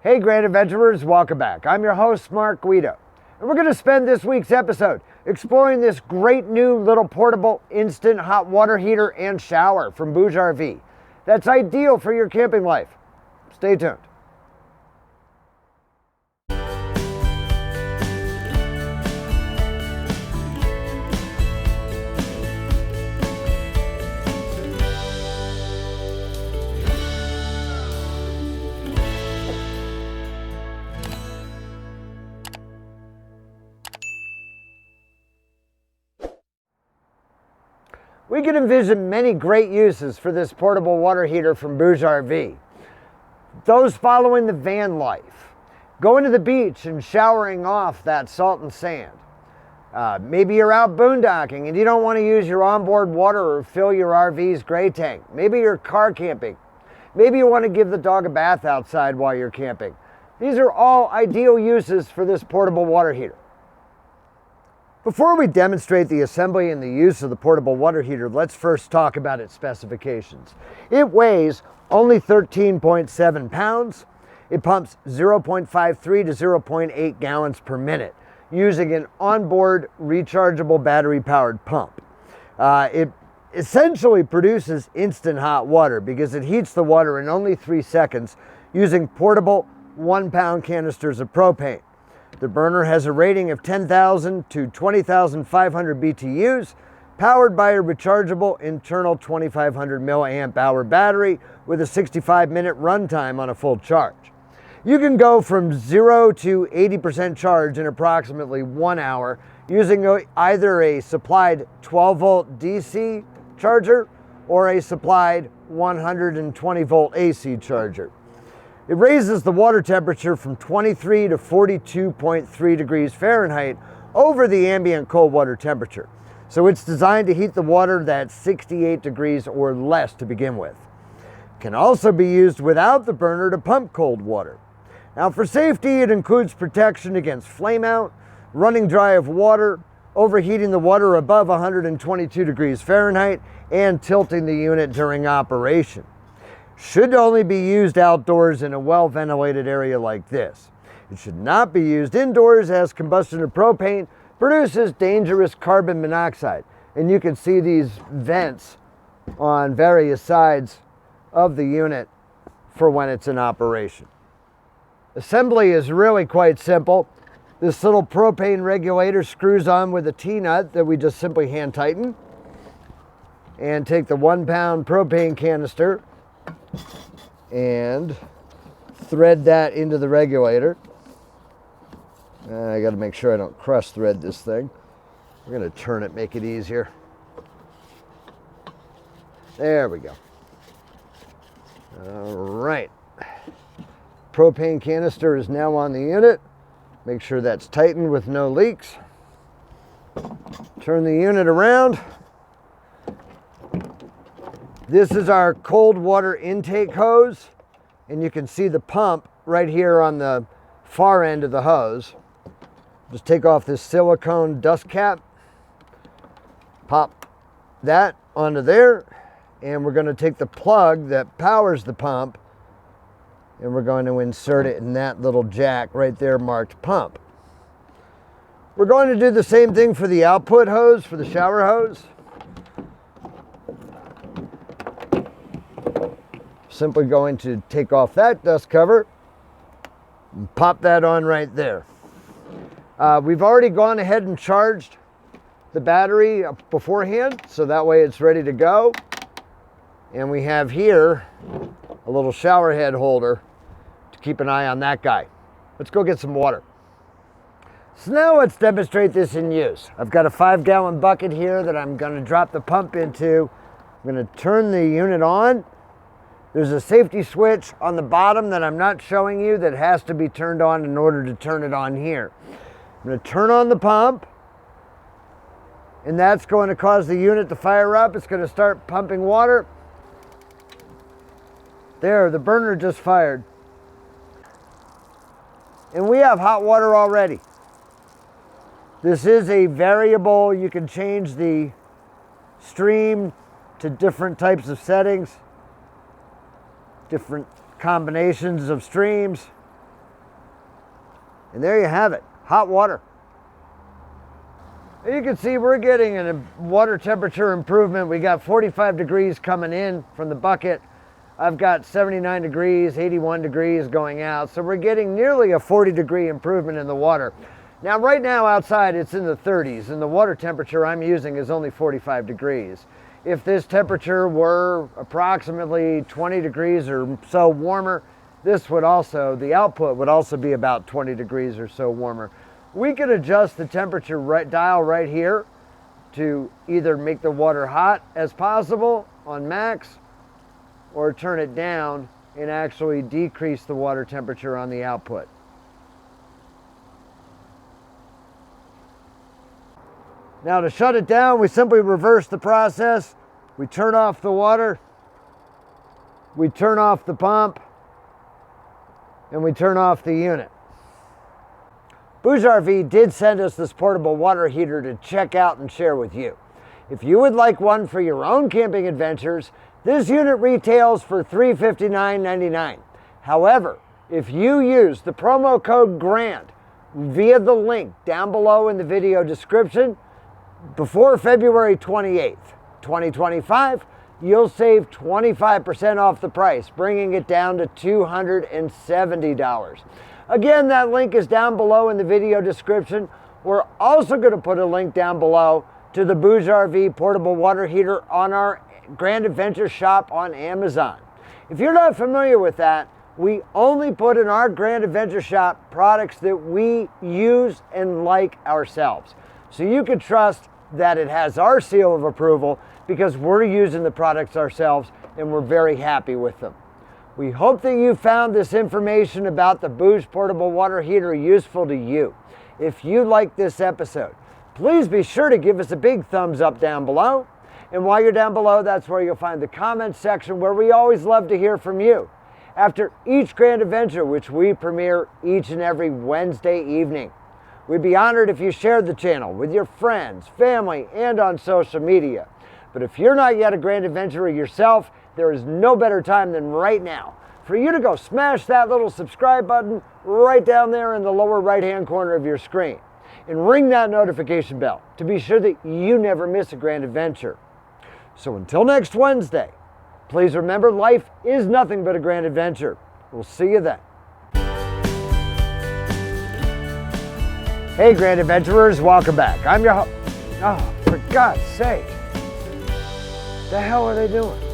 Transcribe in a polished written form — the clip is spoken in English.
Hey Grand Adventurers, welcome back. I'm your host, Mark Guido, and we're going to spend this week's episode exploring this great new little portable instant hot water heater and shower from BougeRV that's ideal for your camping life. Stay tuned. We can envision many great uses for this portable water heater from BougeRV. Those following the van life, going to the beach and showering off that salt and sand. Maybe you're out boondocking and you don't want to use your onboard water or fill your RV's gray tank. Maybe you're car camping. Maybe you want to give the dog a bath outside while you're camping. These are all ideal uses for this portable water heater. Before we demonstrate the assembly and the use of the portable water heater, let's first talk about its specifications. It weighs only 13.7 pounds. It pumps 0.53 to 0.8 gallons per minute using an onboard rechargeable battery-powered pump. It essentially produces instant hot water because it heats the water in only 3 seconds using portable 1-pound canisters of propane. The burner has a rating of 10,000 to 20,500 BTUs, powered by a rechargeable internal 2,500 milliamp hour battery with a 65-minute runtime on a full charge. You can go from 0 to 80% charge in approximately 1 hour using either a supplied 12-volt DC charger or a supplied 120-volt AC charger. It raises the water temperature from 23 to 42.3 degrees Fahrenheit over the ambient cold water temperature. So it's designed to heat the water that's 68 degrees or less to begin with. It can also be used without the burner to pump cold water. Now for safety, it includes protection against flame out, running dry of water, overheating the water above 122 degrees Fahrenheit, and tilting the unit during operation. Should only be used outdoors in a well-ventilated area like this. It should not be used indoors as combustion of propane produces dangerous carbon monoxide. And you can see these vents on various sides of the unit for when it's in operation. Assembly is really quite simple. This little propane regulator screws on with a T-nut that we just simply hand tighten. And take the 1-pound propane canister and thread that into the regulator. I got to make sure I don't cross thread this thing. We're going to turn it, make it easier. There we go. All right. Propane canister is now on the unit. Make sure that's tightened with no leaks. Turn the unit around. This is our cold water intake hose, and you can see the pump right here on the far end of the hose. Just take off this silicone dust cap, pop that onto there, and we're going to take the plug that powers the pump, and we're going to insert it in that little jack right there marked pump. We're going to do the same thing for the output hose, for the shower hose. Simply going to take off that dust cover and pop that on right there. We've already gone ahead and charged the battery beforehand, so that way it's ready to go. And we have here a little shower head holder to keep an eye on that guy. Let's go get some water. So now let's demonstrate this in use. I've got a 5-gallon bucket here that I'm going to drop the pump into. I'm going to turn the unit on. There's a safety switch on the bottom that I'm not showing you that has to be turned on in order to turn it on here. I'm going to turn on the pump, and that's going to cause the unit to fire up. It's going to start pumping water. There, the burner just fired. And we have hot water already. This is a variable. You can change the stream to different types of settings, different combinations of streams. And there you have it, hot water. You can see we're getting a water temperature improvement. We got 45 degrees coming in from the bucket. I've got 79 degrees, 81 degrees going out. So we're getting nearly a 40-degree improvement in the water. Now, right now outside it's in the 30s and the water temperature I'm using is only 45 degrees. If this temperature were approximately 20 degrees or so warmer, this would also, the output would also be about 20 degrees or so warmer. We could adjust the temperature dial right here to either make the water hot as possible on max or turn it down and actually decrease the water temperature on the output. Now to shut it down, we simply reverse the process. We turn off the water, we turn off the pump, and we turn off the unit. BougeRV did send us this portable water heater to check out and share with you. If you would like one for your own camping adventures, this unit retails for $359.99. However, if you use the promo code GRAND via the link down below in the video description, before February 28th, 2025, you'll save 25% off the price, bringing it down to $270. Again, that link is down below in the video description. We're also going to put a link down below to the BougeRV portable water heater on our Grand Adventure shop on Amazon. If you're not familiar with that, we only put in our Grand Adventure shop products that we use and like ourselves. So you can trust that it has our seal of approval because we're using the products ourselves and we're very happy with them. We hope that you found this information about the Bouge portable water heater useful to you. If you like this episode, please be sure to give us a big thumbs up down below. And while you're down below, that's where you'll find the comments section where we always love to hear from you. After each Grand Adventure, which we premiere each and every Wednesday evening, we'd be honored if you shared the channel with your friends, family, and on social media. But if you're not yet a Grand Adventurer yourself, there is no better time than right now for you to go smash that little subscribe button right down there in the lower right-hand corner of your screen and ring that notification bell to be sure that you never miss a Grand Adventure. So until next Wednesday, please remember life is nothing but a grand adventure. We'll see you then. Hey Grand Adventurers, welcome back. I'm your host. Oh, for God's sake. The hell are they doing?